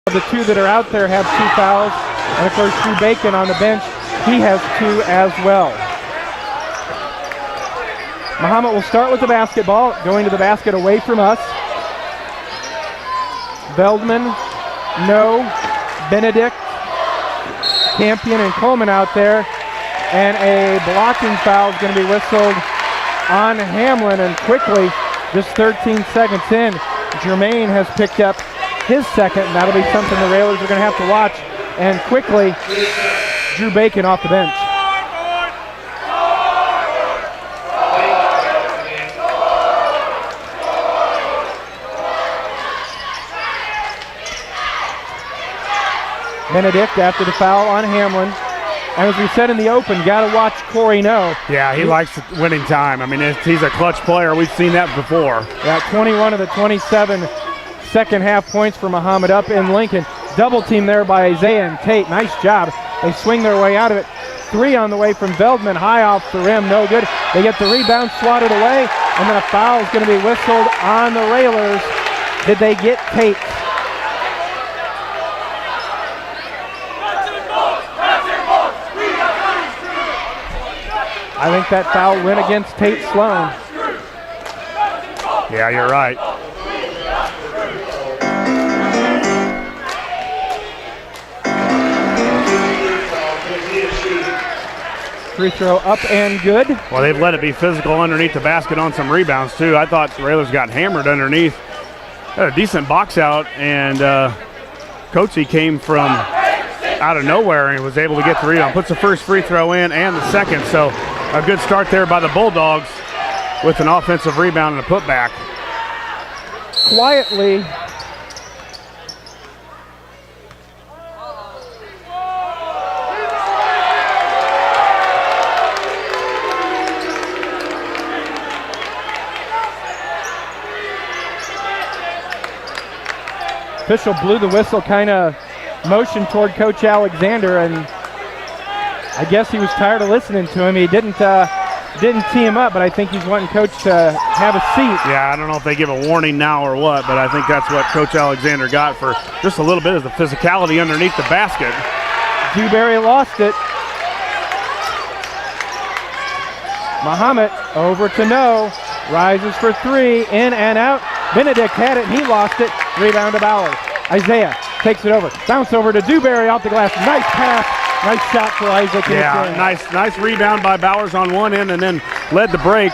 The two that are out there have 2 fouls. And, of course, Drew Bacon on the bench, he has 2 as well. Mahomet will start with the basketball, going to the basket away from us. Veldman, no. Benedict, Campion, and Coleman out there. And a blocking foul is going to be whistled on Hamlin. And quickly, just 13 seconds in, Jermaine has picked up his second, and that'll be something the Railers are going to have to watch. And quickly, Drew Bacon off the bench. Benedict after the foul on Hamlin. And as we said in the open, got to watch Corey No. Yeah, he likes winning time. I mean, he's a clutch player. We've seen that before. Yeah, 21 of the 27 second half points for Mahomet up in Lincoln. Double team there by Isaiah and Tate. Nice job. They swing their way out of it. 3 on the way from Veldman, high off the rim, no good. They get the rebound swatted away, and then a foul is going to be whistled on the Railers. Did they get Tate? I think that foul went against Tate Sloan. Yeah, you're right. Free throw up and good. Well, they've let it be physical underneath the basket on some rebounds, too. I thought the Railers got hammered underneath. Had a decent box out, and Coatsy came from out of nowhere and was able to get the rebound. Puts the first free throw in and the second, so a good start there by the Bulldogs with an offensive rebound and a putback. Quietly, official blew the whistle, kind of motioned toward Coach Alexander, and I guess he was tired of listening to him. He didn't tee him up, but I think he's wanting Coach to have a seat. Yeah, I don't know if they give a warning now or what, but I think that's what Coach Alexander got for just a little bit of the physicality underneath the basket. Dewberry lost it. Mahomet over to No. Rises for 3, in and out. Benedict had it, and he lost it. Rebound to Bowers. Isaiah takes it over. Bounce over to Dewberry off the glass. Nice pass. Nice shot for Isaac. Yeah, nice rebound by Bowers on one end, and then led the break,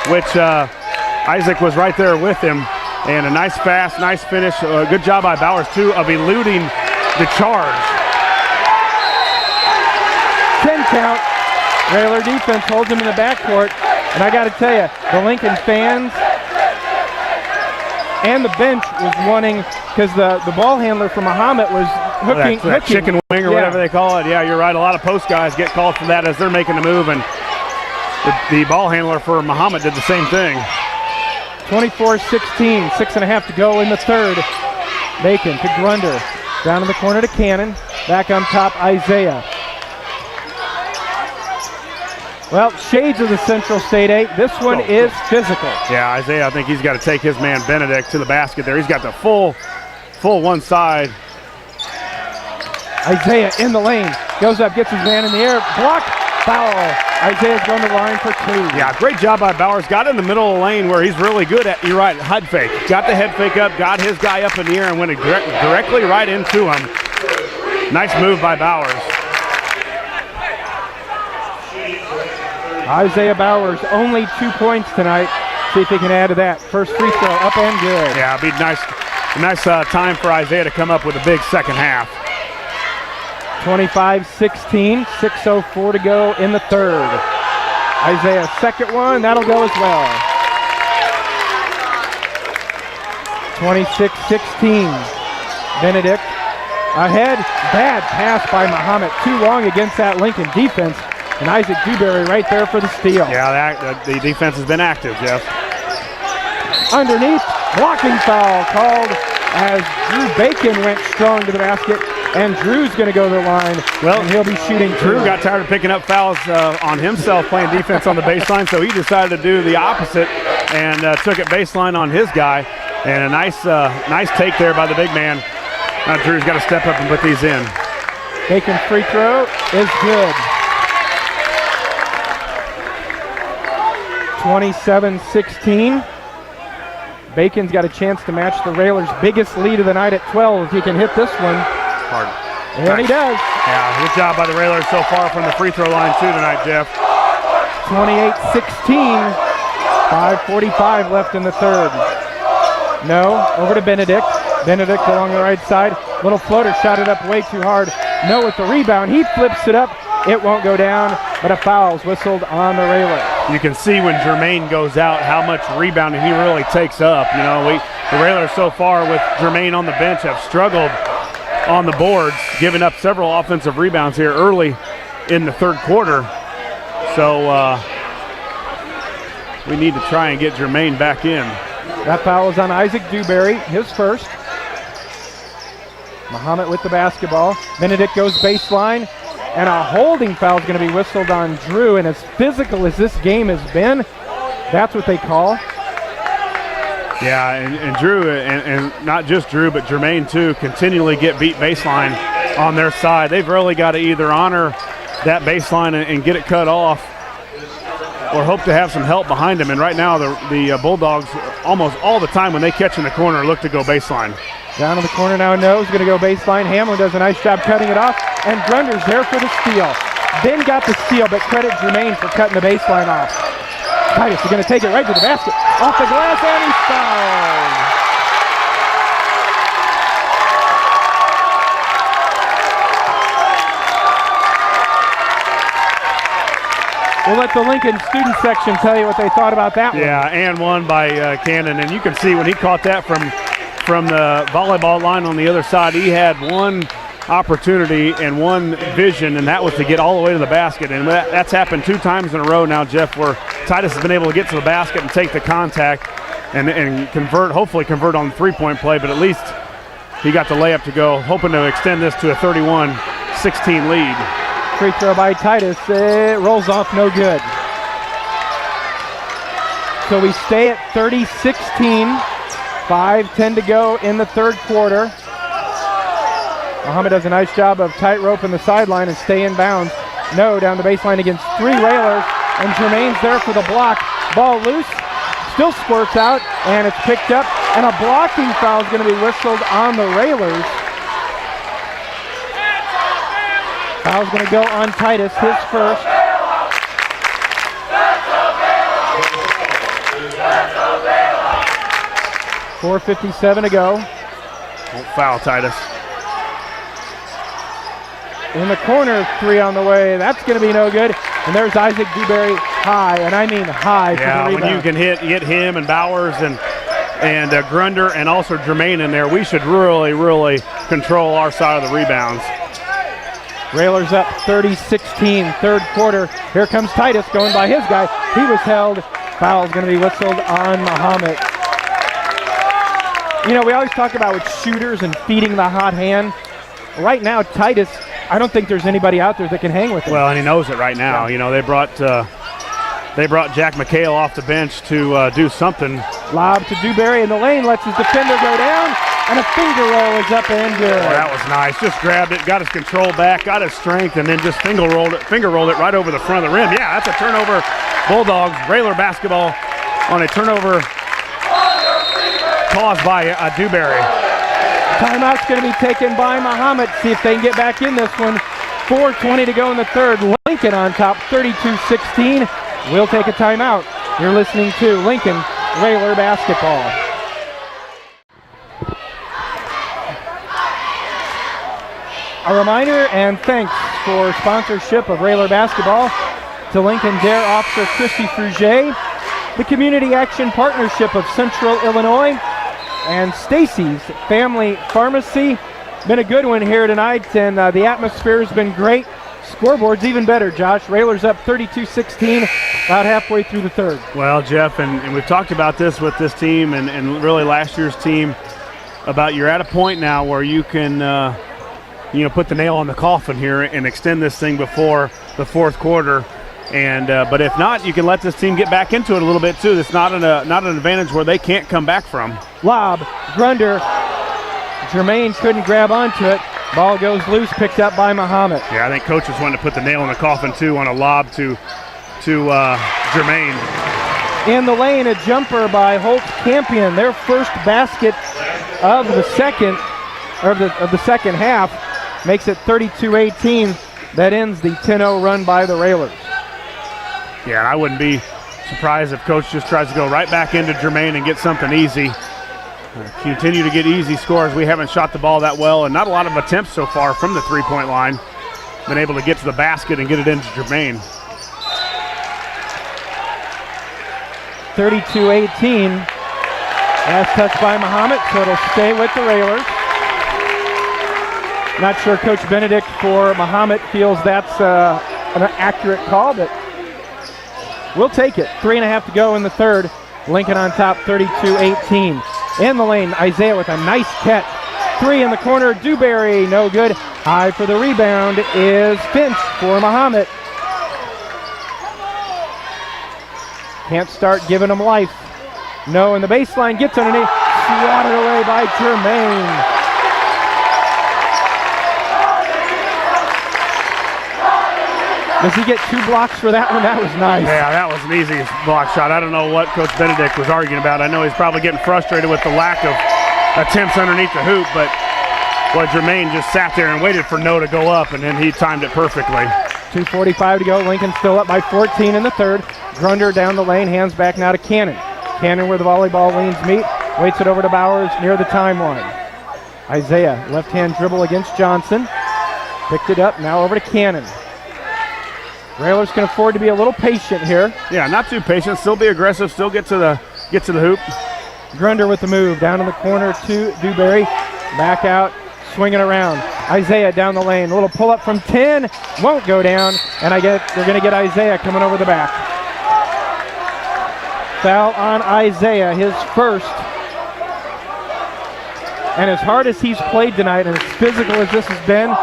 which Isaac was right there with him. And a nice pass, nice finish. Good job by Bowers, too, of eluding the charge. 10 count. Railer defense holds him in the backcourt. And I got to tell you, the Lincoln fans and the bench was wanting, because the ball handler for Mahomet was hooking. That chicken wing or whatever they call it. Yeah, you're right. A lot of post guys get called for that as they're making the move, and the ball handler for Mahomet did the same thing. 24-16, 6.5 to go in the third. Bacon to Grunder. Down in the corner to Cannon. Back on top, Isaiah. Well, shades of the Central State 8. This one is physical. Yeah, Isaiah, I think he's got to take his man Benedict to the basket there. He's got the full one side. Isaiah in the lane. Goes up, gets his man in the air. Block, foul. Isaiah's going to the line for 2. Yeah, great job by Bowers. Got in the middle of the lane where he's really good at, you're right, head fake. Got the head fake up, got his guy up in the air and went directly right into him. Nice move by Bowers. Isaiah Bowers, only 2 points tonight. See if he can add to that. First free throw, up and good. Yeah, it'd be nice time for Isaiah to come up with a big second half. 25-16, 6:04 to go in the third. Isaiah's second one, that'll go as well. 26-16, Benedict ahead. Bad pass by Mahomet, too long against that Lincoln defense. And Isaac Dewberry right there for the steal. Yeah, the defense has been active, Jeff. Underneath, blocking foul called as Drew Bacon went strong to the basket. And Drew's going to go to the line. Well, and he'll be shooting. Drew got tired of picking up fouls on himself playing defense on the baseline, so he decided to do the opposite and took it baseline on his guy. And a nice take there by the big man. Now Drew's got to step up and put these in. Bacon free throw is good. 27-16. Bacon's got a chance to match the Railers' biggest lead of the night at 12 if he can hit this one. Hard. And nice. He does. Yeah, good job by the Railers so far from the free throw line too tonight, Jeff. 28-16. 5:45 left in the third. No, over to Benedict. Benedict along the right side. Little floater, shot it up way too hard. No with the rebound. He flips it up. It won't go down, but a foul's whistled on the Railers. You can see when Jermaine goes out how much rebounding he really takes up. You know, the Railers so far with Jermaine on the bench have struggled on the boards, giving up several offensive rebounds here early in the third quarter. So we need to try and get Jermaine back in. That foul is on Isaac Dewberry, his first. Mahomet with the basketball. Benedict goes baseline, and a holding foul is going to be whistled on Drew. And as physical as this game has been, that's what they call. Yeah, and Drew, and not just Drew, but Jermaine too, continually get beat baseline on their side. They've really got to either honor that baseline and get it cut off, or hope to have some help behind them. And right now, the Bulldogs, almost all the time when they catch in the corner, look to go baseline. Down in the corner now, No's going to go baseline. Hamlin does a nice job cutting it off, and Grunder's there for the steal. Ben got the steal, but credit Jermaine for cutting the baseline off. Titus is going to take it right to the basket. Off the glass, and he's fouled. We'll let the Lincoln student section tell you what they thought about that one. Yeah, and one by Cannon. And you can see when he caught that from the volleyball line on the other side, he had one opportunity and one vision, and that was to get all the way to the basket. And that's happened 2 times in a row now, Jeff, where Titus has been able to get to the basket and take the contact and hopefully convert on the three-point play, but at least he got the layup to go, hoping to extend this to a 31-16 lead. Free throw by Titus. It rolls off, no good. So we stay at 30-16. 5:10 to go in the third quarter. Mahomet does a nice job of tightrope in the sideline and stay in bounds. No, down the baseline against 3 Railers, and Jermaine's there for the block. Ball loose, still squirts out, and it's picked up, and a blocking foul is going to be whistled on the Railers. Foul's going to go on Titus, his first. .457 to go. Won't foul Titus. In the corner, 3 on the way. That's going to be no good. And there's Isaac Dewberry high, and I mean high. Yeah, for the when you can hit him and Bowers and Grunder and also Jermaine in there, we should really control our side of the rebounds. Railers up 30-16, third quarter. Here comes Titus going by his guy. He was held. Foul's going to be whistled on Mahomet. You know, we always talk about with shooters and feeding the hot hand. Right now, Titus, I don't think there's anybody out there that can hang with him. Well, and he knows it right now. Yeah. You know, they brought Jack McHale off the bench to do something. Lob to Dewberry in the lane, lets his defender go down, and a finger roll is up and good. Oh, that was nice. Just grabbed it, got his control back, got his strength, and then just finger rolled it right over the front of the rim. Yeah, that's a turnover. Bulldogs, Railer basketball on a turnover caused by Dewberry. Timeout's going to be taken by Mahomet. See if they can get back in this one. 4:20 to go in the third. Lincoln on top, 32-16. We'll take a timeout. You're listening to Lincoln Railer basketball. A reminder and thanks for sponsorship of Railer basketball to Lincoln Dare Officer Christy Fruget, the Community Action Partnership of Central Illinois, and Stacy's Family Pharmacy. Been a good one here tonight, and the atmosphere has been great. Scoreboard's even better, Josh. Railers up 32-16, about halfway through the third. Well, Jeff, and we've talked about this with this team and really last year's team, about you're at a point now where you can put the nail on the coffin here and extend this thing before the fourth quarter. And but if not, you can let this team get back into it a little bit too. It's not an advantage where they can't come back from. Lob, Grunder Jermaine couldn't grab onto it. Ball goes loose, picked up by Mahomet. Yeah, I think coach was wanting to put the nail in the coffin too on a lob to Jermaine. In the lane, a jumper by Holtz Campion. Their first basket of the second half makes it 32-18. That ends the 10-0 run by the Railers. Yeah, and I wouldn't be surprised if coach just tries to go right back into Jermaine and get something easy. Continue to get easy scores. We haven't shot the ball that well, and not a lot of attempts so far from the three-point line. Been able to get to the basket and get it into Jermaine. 32-18. Last touch by Mahomet, so it'll stay with the Railers. Not sure Coach Benedict for Mahomet feels that's an accurate call, but we'll take it. 3.5 to go in the third. Lincoln on top, 32-18. In the lane, Isaiah with a nice catch. 3 in the corner, Dewberry, no good. High for the rebound is Finch for Mahomet. Can't start giving them life. No, in the baseline, gets underneath. Swatted away by Jermaine. Does he get 2 blocks for that one? That was nice. Yeah, that was an easy block shot. I don't know what Coach Benedict was arguing about. I know he's probably getting frustrated with the lack of attempts underneath the hoop, but boy, Jermaine just sat there and waited for no to go up, and then he timed it perfectly. 2:45 to go. Lincoln still up by 14 in the third. Grunder down the lane, hands back now to Cannon. Cannon where the volleyball lanes meet. Waits it over to Bowers near the timeline. Isaiah, left-hand dribble against Johnson. Picked it up, now over to Cannon. Railers can afford to be a little patient here. Yeah, not too patient. Still be aggressive. Still get to the hoop. Grunder with the move down in the corner to Dewberry. Back out, swinging around. Isaiah down the lane. A little pull up from 10. Won't go down. And they're going to get Isaiah coming over the back. Foul on Isaiah, his first. And as hard as he's played tonight and as physical as this has been,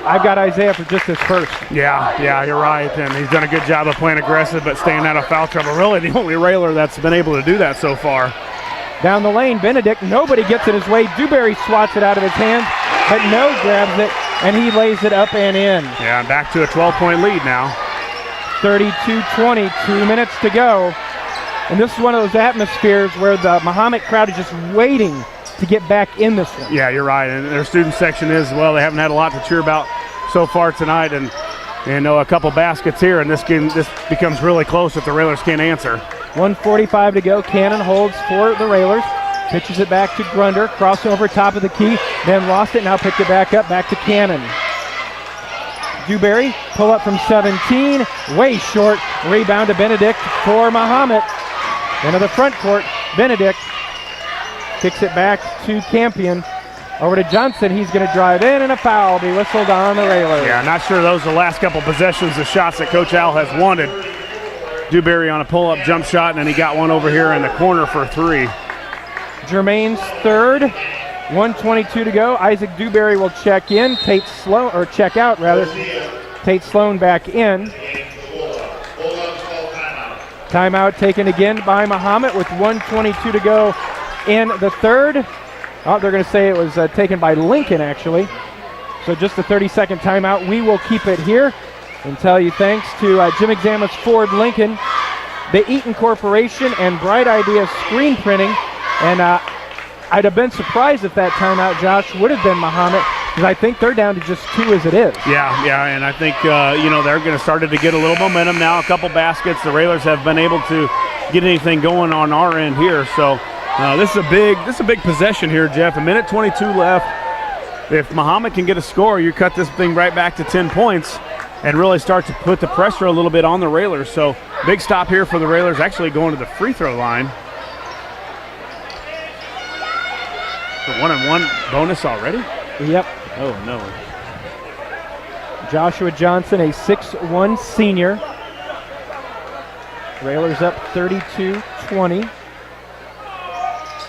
I've got Isaiah for just his first. Yeah, you're right. And he's done a good job of playing aggressive but staying out of foul trouble. Really the only Railer that's been able to do that so far. Down the lane, Benedict, nobody gets it his way. Dewberry swats it out of his hands, but no grabs it, and he lays it up and in. Yeah, back to a 12-point lead now. 32-20, 2 minutes to go. And this is one of those atmospheres where the Mahomet crowd is just waiting to get back in this one. Yeah, you're right. And their student section is, well, they haven't had a lot to cheer about so far tonight. And a couple baskets here, and this becomes really close if the Railers can't answer. 1:45 to go. Cannon holds for the Railers. Pitches it back to Grunder. Crossing over top of the key. Then lost it. Now picked it back up. Back to Cannon. Dewberry. Pull up from 17. Way short. Rebound to Benedict for Mahomet. Into the front court. Benedict kicks it back to Campion. Over to Johnson. He's going to drive in, and a foul will be whistled on the Railers. Yeah, not sure those are the last couple possessions, the shots that Coach Al has wanted. Dewberry on a pull-up jump shot, and then he got one over here in the corner for 3. Jermaine's third. 1:22 to go. Isaac Dewberry will check in. Check out rather. Tate Sloan back in. Timeout taken again by Mahomet with 1:22 to go in the third. Oh, they're going to say it was taken by Lincoln, actually. So just a 30-second timeout. We will keep it here and tell you thanks to Jim Examus Ford Lincoln, the Eaton Corporation, and Bright Ideas Screen Printing. And I'd have been surprised if that timeout, Josh, would have been Mahomet, because I think they're down to just 2 as it is. Yeah, and I think, they're going to start to get a little momentum now. A couple baskets. The Railers have been able to get anything going on our end here. So this is a big possession here, Jeff. 1:22 left. If Mahomet can get a score, you cut this thing right back to 10 points and really start to put the pressure a little bit on the Railers. So big stop here for the Railers, actually going to the free throw line. The 1-and-1 bonus already? Yep. Oh, no. Joshua Johnson, a 6'1 senior. Railers up 32-20.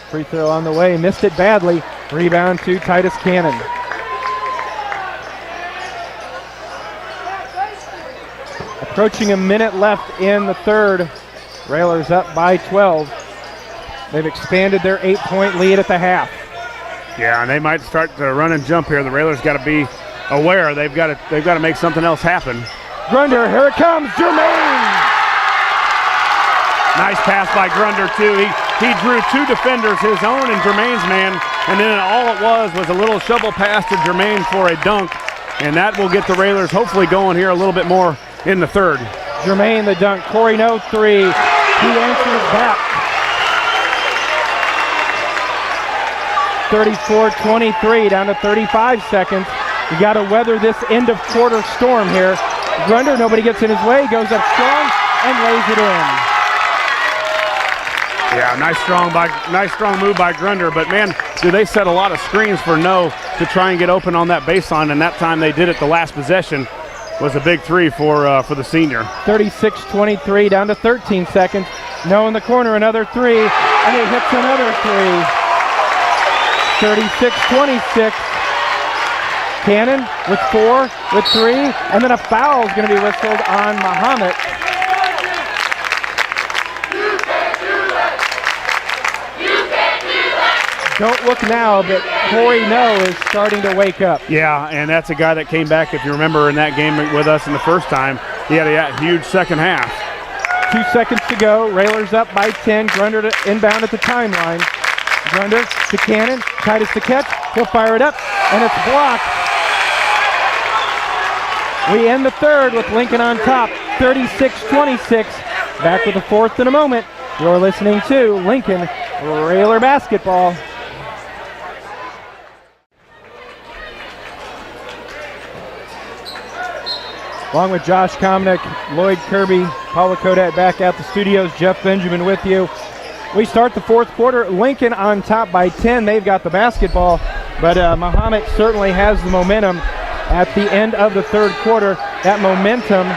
Free throw on the way, missed it badly. Rebound to Titus Cannon. Approaching a minute left in the third. Railers up by 12. They've expanded their 8-point lead at the half. Yeah, and they might start to run and jump here. The Railers got to be aware. They've got to make something else happen. Grunder, here it comes, Jermaine! Nice pass by Grunder, too. He drew two defenders, his own and Jermaine's man, and then all it was a little shovel pass to Jermaine for a dunk, and that will get the Railers hopefully going here a little bit more in the third. Jermaine the dunk, Corey No 3. He answers back. 34-23, down to 35 seconds. You got to weather this end of quarter storm here. Grunder, nobody gets in his way, goes up strong and lays it in. Yeah, nice strong move by Grunder, but man, do they set a lot of screens for No to try and get open on that baseline, and that time they did it. The last possession was a big three for the senior. 36-23, down to 13 seconds. No in the corner, another three, and he hits another three. 36-26. Cannon with 4, with 3, and then a foul is going to be whistled on Mahomet. Don't look now, but Corey No is starting to wake up. Yeah, and that's a guy that came back, if you remember, in that game with us in the first time. He had a huge second half. 2 seconds to go. Railers up by 10. Grunder to inbound at the timeline. Grunder to Cannon. Titus to catch. He'll fire it up, and it's blocked. We end the third with Lincoln on top, 36-26. Back with the fourth in a moment. You're listening to Lincoln Railer Basketball. Along with Josh Komnick, Lloyd Kirby, Paula Kodat back at the studios, Jeff Benjamin with you. We start the fourth quarter. Lincoln on top by 10. They've got the basketball, but Mahomet certainly has the momentum at the end of the third quarter. That momentum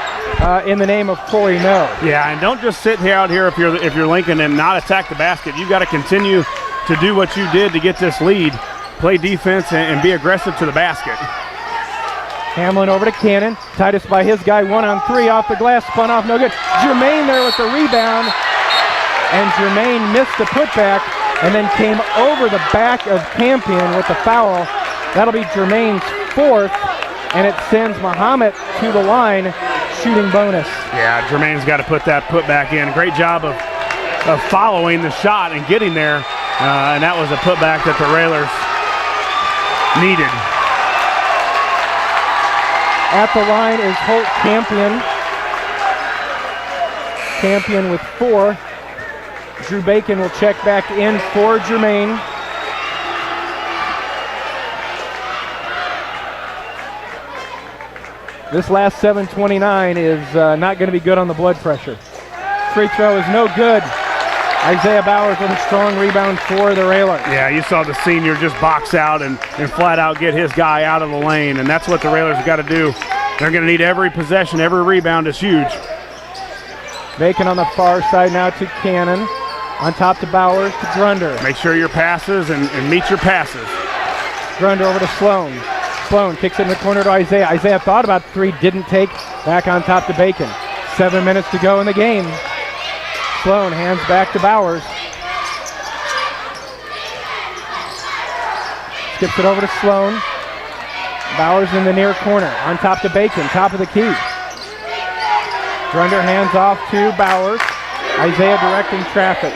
in the name of Corey No. Yeah, and don't just sit out here if you're Lincoln and not attack the basket. You've got to continue to do what you did to get this lead. Play defense and be aggressive to the basket. Hamlin over to Cannon. Titus by his guy, 1-on-3 off the glass, spun off, no good. Jermaine there with the rebound, and Jermaine missed the putback and then came over the back of Campion with the foul. That'll be Jermaine's fourth, and it sends Mahomet to the line, shooting bonus. Yeah, Jermaine's got to put that putback in. Great job of following the shot and getting there, and that was a putback that the Railers needed. At the line is Holt Campion. Campion with 4. Drew Bacon will check back in for Jermaine. This last 7:29 is not going to be good on the blood pressure. Free throw is no good. Isaiah Bowers with a strong rebound for the Railers. Yeah, you saw the senior just box out and flat out get his guy out of the lane, and that's what the Railers have got to do. They're going to need every possession, every rebound is huge. Bacon on the far side now to Cannon. On top to Bowers to Grunder. Make sure your passes and meet your passes. Grunder over to Sloan. Sloan kicks it in the corner to Isaiah. Isaiah thought about 3, didn't take. Back on top to Bacon. 7 minutes to go in the game. Sloan hands back to Bowers. Skips it over to Sloan. Bowers in the near corner. On top to Bacon, top of the key. Grunder hands off to Bowers. Isaiah directing traffic.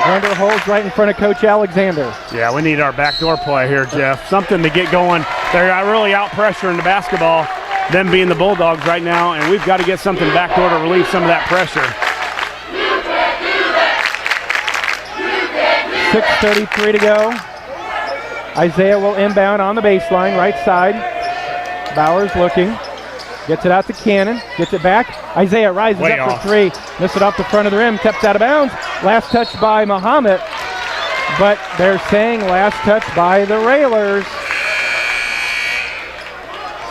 Grunder holds right in front of Coach Alexander. Yeah, we need our backdoor play here, Jeff. Something to get going. They're really out pressuring the basketball, them being the Bulldogs right now, and we've got to get something backdoor to relieve some of that pressure. 6:33 to go. Isaiah will inbound on the baseline, right side. Bowers looking. Gets it out to Cannon. Gets it back. Isaiah rises Way up off. for 3. Missed it off the front of the rim. Tapped out of bounds. Last touch by Mahomet. But they're saying last touch by the Railers.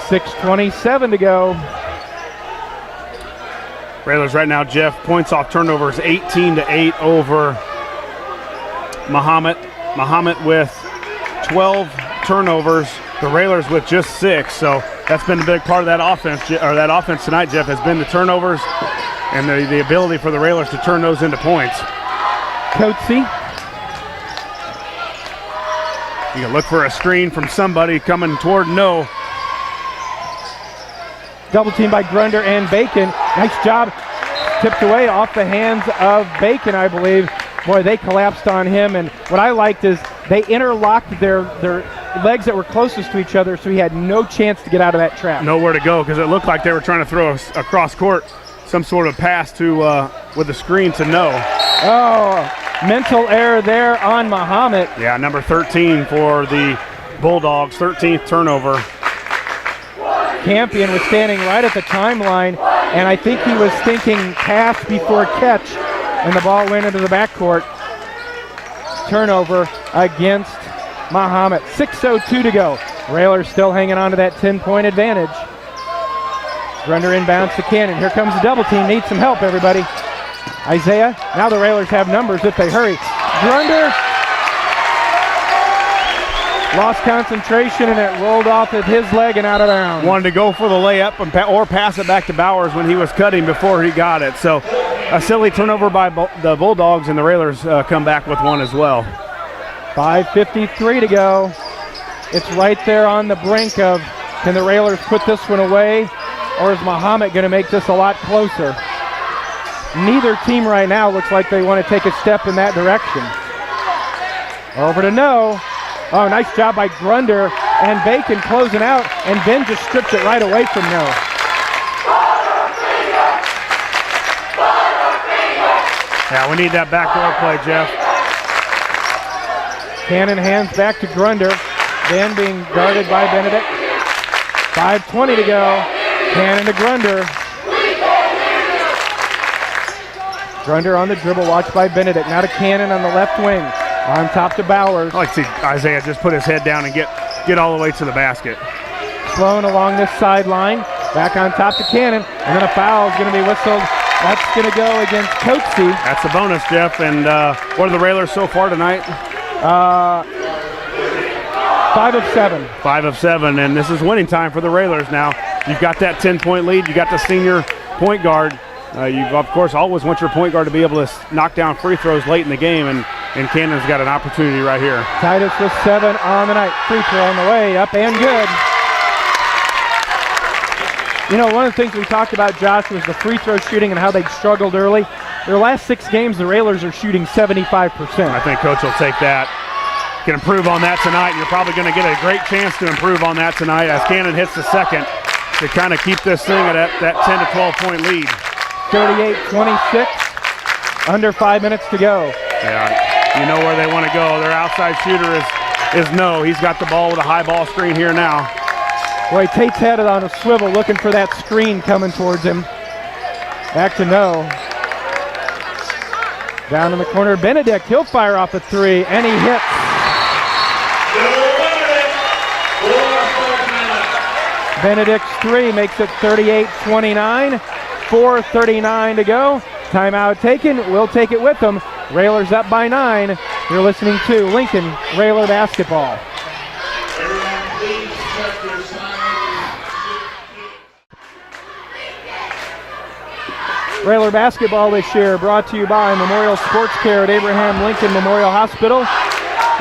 6:27 to go. Railers right now, Jeff, points off turnovers 18-8 over Mahomet. Mahomet with 12 turnovers. The Railers with just 6. So that's been a big part of that offense, or that offense tonight, Jeff, has been the turnovers and the ability for the Railers to turn those into points. Coatsy. You can look for a screen from somebody coming toward no. Double team by Grunder and Bacon. Nice job. Tipped away off the hands of Bacon, I believe. Boy, they collapsed on him, and what I liked is they interlocked their legs that were closest to each other, so he had no chance to get out of that trap. Nowhere to go, because it looked like they were trying to throw a cross court, some sort of pass to with the screen to no. Oh, mental error there on Mahomet. Yeah, number 13 for the Bulldogs, 13th turnover. Campion was standing right at the timeline, and I think he was thinking pass before catch, and the ball went into the backcourt. Turnover against Mahomet. 6:02 to go. Railers still hanging on to that 10-point advantage. Grunder inbounds to Cannon. Here comes the double team. Needs some help, everybody. Isaiah. Now the Railers have numbers if they hurry. Grunder lost concentration, and it rolled off of his leg and out of bounds. Wanted to go for the layup or pass it back to Bowers when he was cutting before he got it. So a silly turnover by the Bulldogs, and the Railers come back with one as well. 5:53 to go. It's right there on the brink of, can the Railers put this one away, or is Mahomet going to make this a lot closer? Neither team right now looks like they want to take a step in that direction. Over to no. Oh, nice job by Grunder and Bacon closing out, and Ben just stripped it right away from no. Yeah, we need that backdoor play, Jeff. Cannon hands back to Grunder. Ben being guarded by Benedict. 5:20 to go. Cannon to Grunder. Grunder on the dribble, watched by Benedict. Now to Cannon on the left wing. On top to Bowers. I like to see Isaiah just put his head down and get all the way to the basket. Sloan along this sideline. Back on top to Cannon. And then a foul is going to be whistled. That's going to go against Coatsy. That's a bonus, Jeff. And what are the Railers so far tonight? 5 of 7. 5 of 7, and this is winning time for the Railers now. You've got that 10-point lead. You got the senior point guard. You, of course, always want your point guard to be able to knock down free throws late in the game, and Cannon's got an opportunity right here. Titus with 7 on the night. Free throw on the way, up and good. You know, one of the things we talked about, Josh, was the free throw shooting and how they struggled early. Their last 6 games, the Railers are shooting 75%. I think Coach will take that. Can improve on that tonight. You're probably going to get a great chance to improve on that tonight as Cannon hits the second to kind of keep this thing at that 10 to 12-point lead. 38-26, under 5 minutes to go. Yeah, you know where they want to go. Their outside shooter is no. He's got the ball with a high ball screen here now. Boy, Tate's had it on a swivel looking for that screen coming towards him. Back to no. Down in the corner, Benedict, he'll fire off a 3, and he hits. Benedict's 3 makes it 38-29, 4:39 to go. Timeout taken, we'll take it with them. Railers up by 9. You're listening to Lincoln Railer Basketball. Railer Basketball this year brought to you by Memorial Sports Care at Abraham Lincoln Memorial Hospital,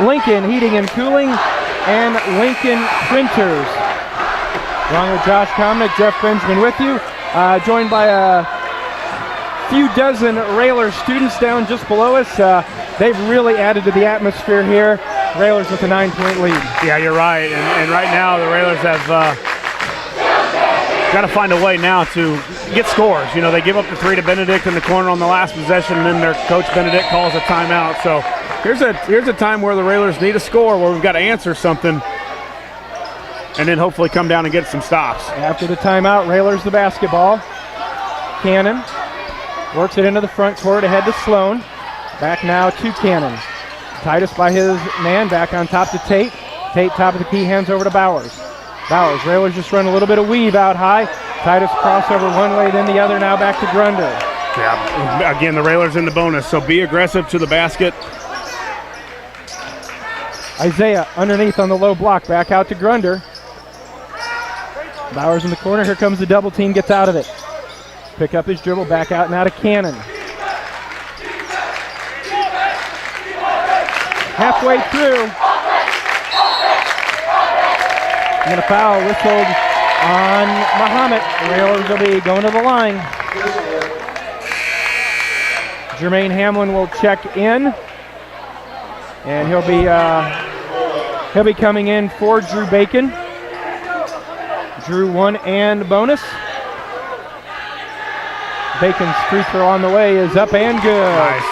Lincoln Heating and Cooling, and Lincoln Printers. Along with Josh Komnick, Jeff Benjamin with you, joined by a few dozen Railer students down just below us. They've really added to the atmosphere here. Railers with a 9-point lead. Yeah, you're right. And right now the Railers have got to find a way now to get scores. You know, they give up the 3 to Benedict in the corner on the last possession, and then their coach Benedict calls a timeout. So here's a time where the Railers need a score, where we've got to answer something, and then hopefully come down and get some stops. After the timeout, Railers the basketball. Cannon works it into the front court ahead to Sloan. Back now to Cannon. Titus by his man, back on top to Tate. Tate top of the key, hands over to Bowers. Bowers, Railers just run a little bit of weave out high. Titus crossover one way, then the other, now back to Grunder. Yeah, again, the Railers in the bonus, so be aggressive to the basket. Isaiah underneath on the low block, back out to Grunder. Bowers in the corner, here comes the double team, gets out of it. Pick up his dribble, back out and out of Cannon. Halfway through. And a foul whistled on Mahomet. Railers will be going to the line. Jermaine Hamlin will check in. And he'll be coming in for Drew Bacon. Drew 1 and bonus. Bacon's free throw on the way is up and good. Nice.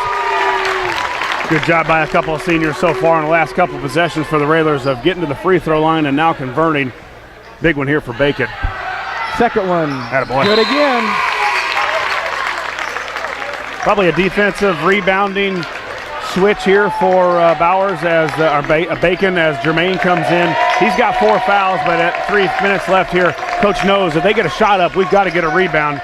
Good job by a couple of seniors so far in the last couple of possessions for the Railers of getting to the free throw line and now converting. Big one here for Bacon. Second one. Attaboy. Good again. Probably a defensive rebounding switch here for Bowers as Bacon as Jermaine comes in. He's got 4 fouls, but at 3 minutes left here, Coach knows if they get a shot up, we've got to get a rebound.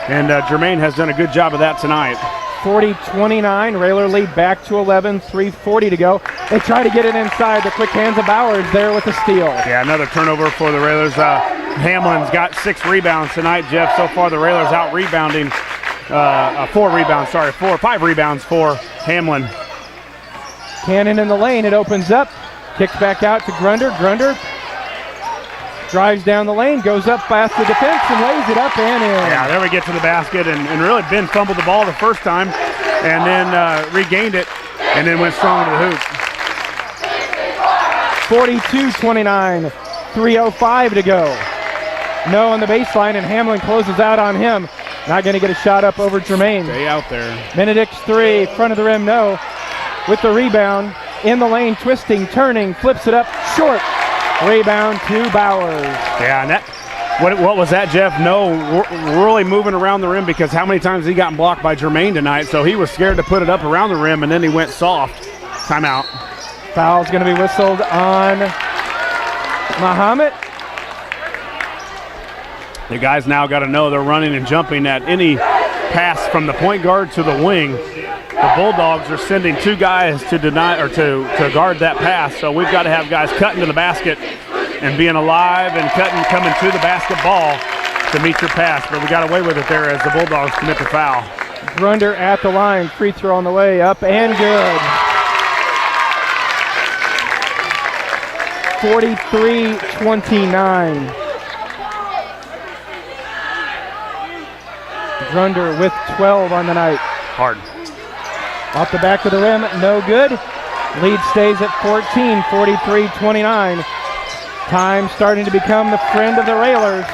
And Jermaine has done a good job of that tonight. 40-29, Railer lead back to 11, 3:40 to go. They try to get it inside. The quick hands of Bowers there with the steal. Yeah, another turnover for the Railers. Hamlin's got 6 rebounds tonight, Jeff. So far the Railers out rebounding. 5 rebounds for Hamlin. Cannon in the lane, it opens up. Kicks back out to Grunder. Grunder drives down the lane, goes up past the defense and lays it up and in. Yeah, there we get to the basket, and really Ben fumbled the ball the first time and then regained it and then went strong to the hoop. 42-29, 3:05 to go. No on the baseline, and Hamlin closes out on him. Not going to get a shot up over Jermaine. Stay out there. Benedict's 3, front of the rim, no. With the rebound, in the lane, twisting, turning, flips it up, short. Rebound to Bowers. Yeah, and that, what was that, Jeff? No, really moving around the rim because how many times he gotten blocked by Jermaine tonight, so he was scared to put it up around the rim, and then he went soft. Timeout. Foul's going to be whistled on Mahomet. The guys now got to know they're running and jumping at any pass from the point guard to the wing. The Bulldogs are sending 2 guys to deny or to guard that pass, so we've got to have guys cutting to the basket and being alive and coming to the basketball to meet your pass. But we got away with it there as the Bulldogs commit the foul. Grunder at the line, free throw on the way, up and good. 43-29. Grunder with 12 on the night. Hard. Off the back of the rim, no good. Lead stays at 14, 43-29. Time starting to become the friend of the Railers.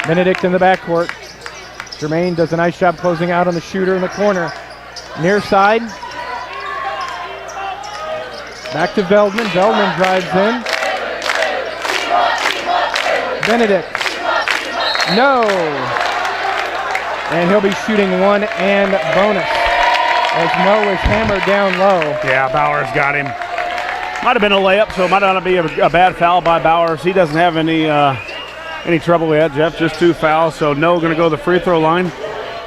Benedict in the backcourt. Jermaine does a nice job closing out on the shooter in the corner. Near side. Back to Veldman. Veldman drives in. Benedict. No. And he'll be shooting 1 and bonus. As Mo is hammered down low. Yeah, Bowers got him. Might have been a layup, so it might not be a bad foul by Bowers. He doesn't have any trouble with that, Jeff. Just 2 fouls, so no going to go to the free throw line.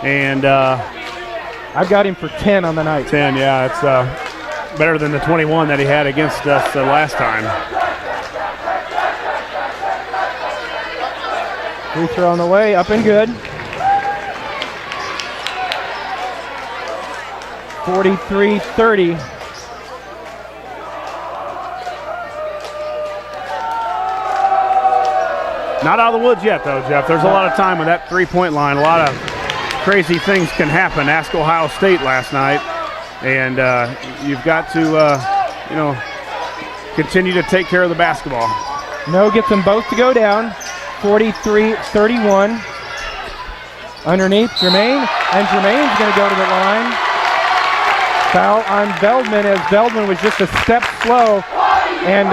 And I've got him for 10 on the night. 10, yeah. It's better than the 21 that he had against us last time. Free throw on the way, up and good. 43-30. Not out of the woods yet, though, Jeff. There's a lot of time with that three-point line. A lot of crazy things can happen. Ask Ohio State last night. And you've got to, continue to take care of the basketball. No gets them both to go down. 43-31. Underneath, Jermaine. And Jermaine's going to go to the line. Foul on Veldman as Veldman was just a step slow. And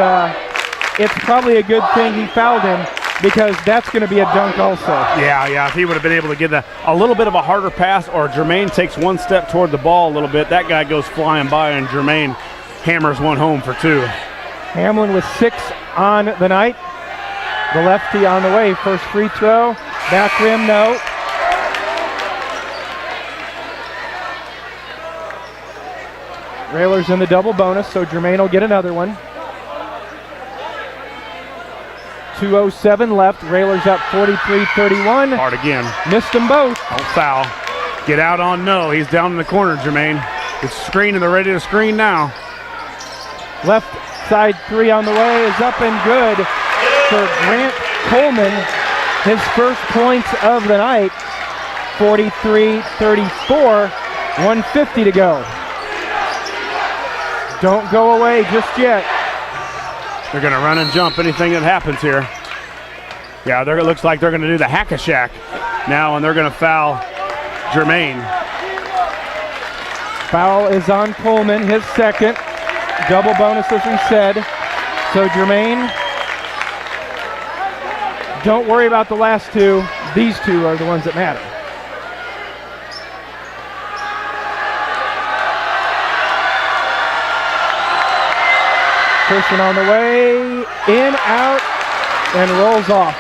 it's probably a good thing he fouled him because that's going to be a dunk also. Yeah. If he would have been able to get a little bit of a harder pass or Jermaine takes 1 step toward the ball a little bit, that guy goes flying by and Jermaine hammers 1 home for 2. Hamlin with 6 on the night. The lefty on the way. First free throw. Back rim, no. Railers in the double bonus, so Jermaine will get another one. 2:07 left. Railers up 43-31. Hard again. Missed them both. Don't foul. Get out on no. He's down in the corner, Jermaine. It's screen and they're ready to screen now. Left side three on the way is up and good for Grant Coleman. His first points of the night. 43-34. 1:50 to go. Don't go away just yet. They're going to run and jump anything that happens here. Yeah, it looks like they're going to do the hack-a-shack now, and they're going to foul Jermaine. Foul is on Coleman, his second. Double bonus, as we said. So Jermaine, don't worry about the last two. These two are the ones that matter. First one on the way, in, out, and rolls off.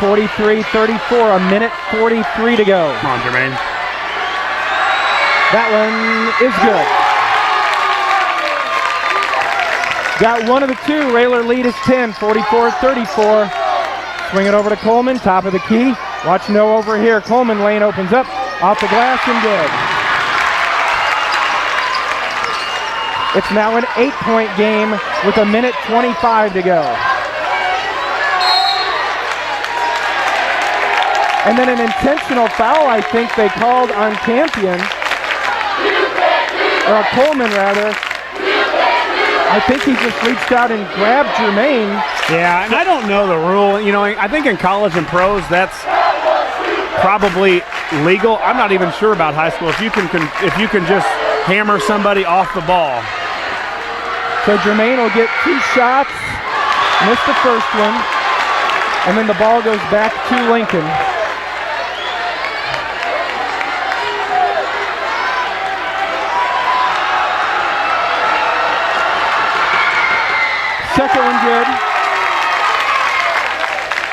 43-34, a minute 43 to go. Come on, Jermaine. That one is good. Got one of the two. Railer lead is 10, 44-34. Swing it over to Coleman, top of the key. Watch no over here. Coleman lane opens up, off the glass and good. It's now an 8-point game with a minute 25 to go. And then an intentional foul, I think they called on Campion, or Coleman rather. I think he just reached out and grabbed Jermaine. Yeah, and I don't know the rule. You know, I think in college and pros that's probably legal. I'm not even sure about high school. If you can just hammer somebody off the ball. So Jermaine will get two shots, miss the first one, and then the ball goes back to Lincoln. Second one good.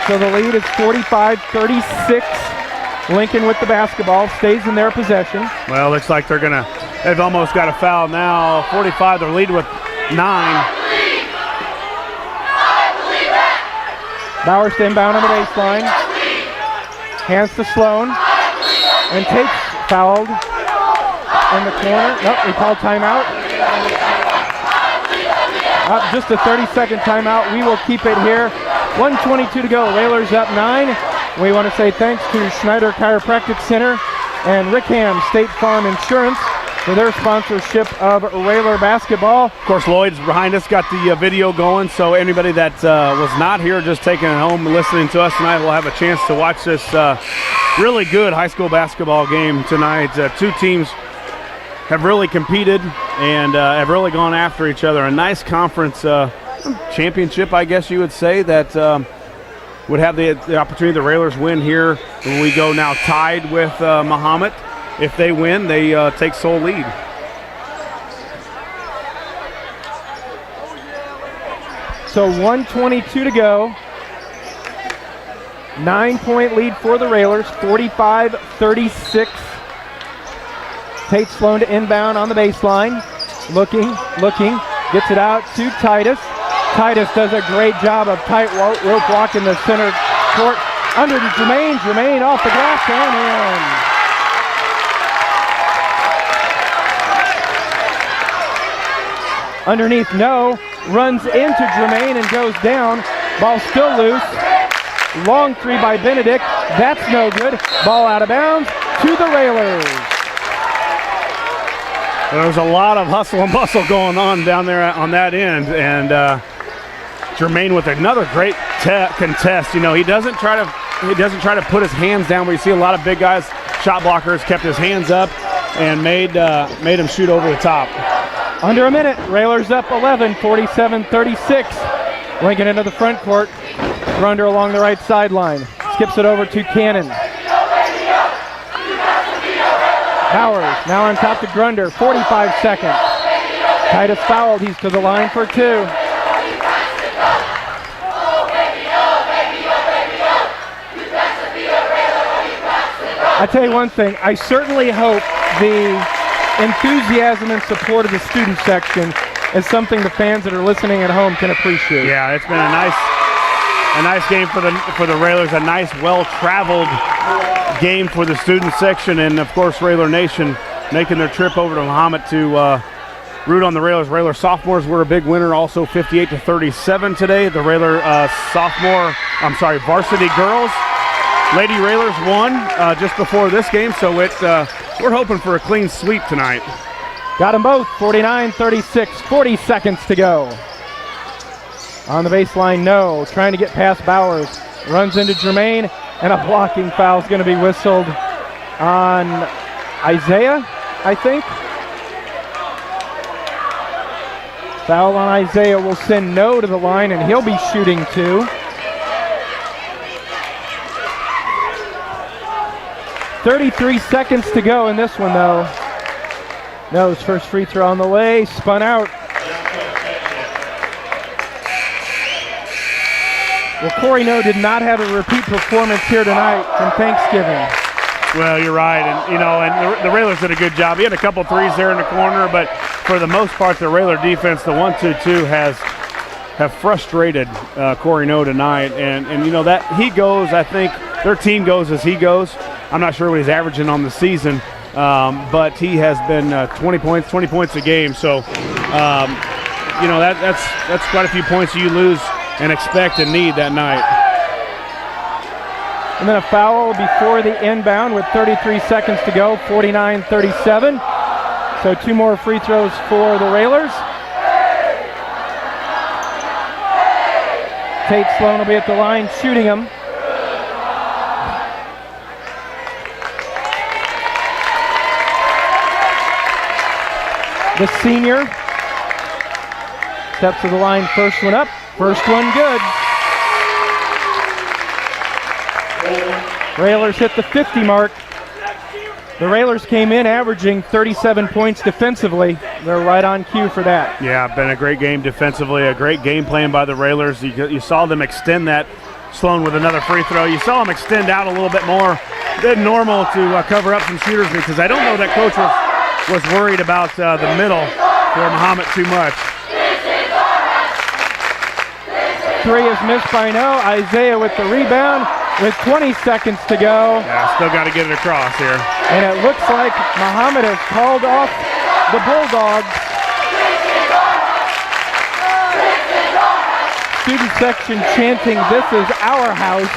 So the lead is 45-36. Lincoln with the basketball, stays in their possession. Well, looks like they've almost got a foul now. 45, they're leading with 9. Bauer inbound on the baseline. Hands to Sloan. And takes fouled in the corner. Nope, we call timeout. Just a 30-second timeout. We will keep it here. 1:22 to go. Railers up 9. We want to say thanks to Schneider Chiropractic Center and Rickham State Farm Insurance for their sponsorship of Railer basketball. Of course, Lloyd's behind us, got the video going, so anybody that was not here just taking it home and listening to us tonight will have a chance to watch this really good high school basketball game tonight. Two teams have really competed and have really gone after each other. A nice conference championship, I guess you would say, that would have the opportunity. The Railers win here. We go now tied with Mahomet. If they win, they take sole lead. So 1:22 to go. 9-point lead for the Railers, 45-36. Tate Sloan to inbound on the baseline. Looking, gets it out to Titus. Titus does a great job of tight rope walk in the center court. Under to Jermaine. Jermaine off the glass and in. Underneath, no. Runs into Jermaine and goes down. Ball still loose. Long three by Benedict. That's no good. Ball out of bounds to the Railers. There's a lot of hustle and bustle going on down there on that end, and Jermaine with another great contest. You know, he doesn't try to put his hands down where you see a lot of big guys, shot blockers, kept his hands up and made him shoot over the top. Under a minute, Railers up 11, 47-36. Lincoln into the front court. Grunder along the right sideline. Skips it over to Cannon. Powers now on top to Grunder, 45 seconds. Titus fouled, he's to the line for two. I tell you one thing, I certainly hope the enthusiasm and support of the student section is something the fans that are listening at home can appreciate. Yeah, it's been a nice game for the Railers, a nice, well-traveled game for the student section, and of course Railer Nation making their trip over to Mahomet to root on the Railers. Railer sophomores were a big winner, also 58-37 today. The Railer varsity girls, Lady Railers won just before this game, so we're hoping for a clean sweep tonight. Got them both, 49-36, 40 seconds to go. On the baseline, no. Trying to get past Bowers. Runs into Jermaine, and a blocking foul is going to be whistled on Isaiah, I think. Foul on Isaiah will send No to the line, and he'll be shooting 2. 33 seconds to go in this one, though. No's first free throw on the way, spun out. Well, Corey No did not have a repeat performance here tonight from Thanksgiving. Well, you're right, and the Railers did a good job. He had a couple threes there in the corner, but for the most part, the Railer defense, the 1-2-2, have frustrated Corey No tonight, and that he goes. I think their team goes as he goes. I'm not sure what he's averaging on the season, but he has been 20 points a game. So, that's quite a few points you lose and expect and need that night. And then a foul before the inbound with 33 seconds to go, 49-37. So 2 more free throws for the Railers. Tate Sloan will be at the line shooting them. The senior steps to the line, first one up, first one good. Railers hit the 50 mark. The Railers came in averaging 37 points defensively. They're right on cue for that. Yeah, been a great game defensively, a great game plan by the Railers. You saw them extend that. Sloan with another free throw. You saw them extend out a little bit more than normal to cover up some shooters, because I don't know that coach was worried about the middle for Mahomet too much. 3 is missed by No. Isaiah with the rebound with 20 seconds to go. Yeah, still got to get it across here. And it looks like Mahomet has called off the Bulldogs. Student section chanting, "This is our house."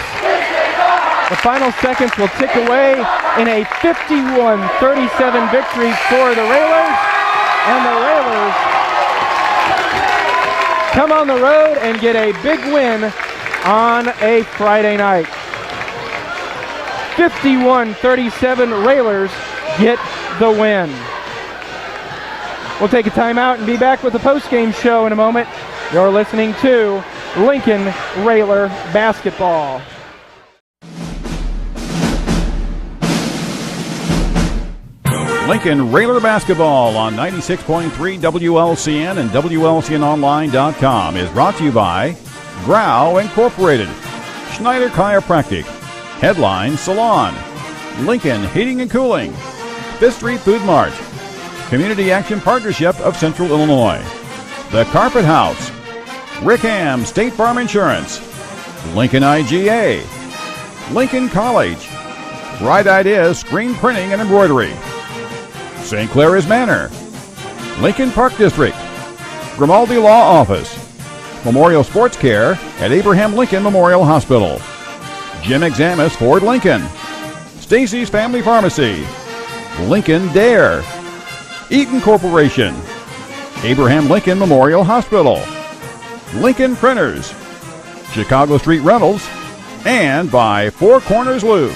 The final seconds will tick away in a 51-37 victory for the Railers. And the Railers come on the road and get a big win on a Friday night. 51-37 Railers get the win. We'll take a timeout and be back with the post-game show in a moment. You're listening to Lincoln Railer Basketball. Lincoln Railer Basketball on 96.3 WLCN and WLCNonline.com is brought to you by Grau Incorporated, Schneider Chiropractic, Headline Salon, Lincoln Heating and Cooling, Fifth Street Food Mart, Community Action Partnership of Central Illinois, The Carpet House, Rickham State Farm Insurance, Lincoln IGA, Lincoln College, Bright Ideas Screen Printing and Embroidery, St. Clair's Manor, Lincoln Park District, Grimaldi Law Office, Memorial Sports Care at Abraham Lincoln Memorial Hospital, Jim Examus Ford Lincoln, Stacy's Family Pharmacy, Lincoln Dare, Eaton Corporation, Abraham Lincoln Memorial Hospital, Lincoln Printers, Chicago Street Rentals, and by Four Corners Lube.